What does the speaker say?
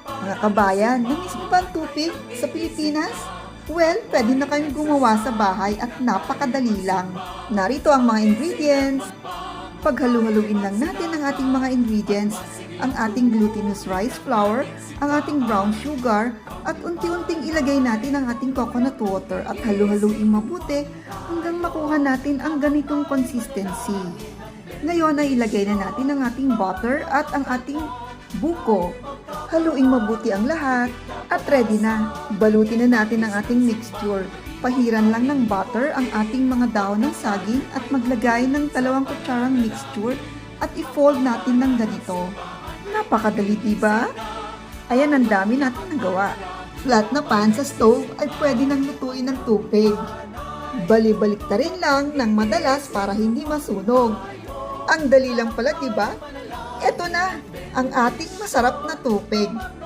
Mga kabayan, namiss mo ba ang tupig sa Pilipinas? Well, pwede na kayong gumawa sa bahay at napakadali lang. Narito ang mga ingredients. Paghalu-haluin lang natin ang ating mga ingredients, ang ating glutinous rice flour, ang ating brown sugar, at unti-unting ilagay natin ang ating coconut water at halu-haluin mabuti hanggang makuha natin ang ganitong consistency. Ngayon ay ilagay na natin ang ating butter at ang ating buko. Haluin mabuti ang lahat at ready na. Balutin na natin ang ating mixture. Pahiran lang ng butter ang ating mga dahon ng saging at maglagay ng 2 kutsarang mixture at i-fold natin ng ganito. Napakadali, diba? Ayan, ang dami natin nagawa. Flat na pan sa stove ay pwede nang lutuin ng tupig. Bali-balik ta rin lang ng madalas para hindi masunog. Ang dali lang pala, diba? Ito na, ang ating masarap na tupig.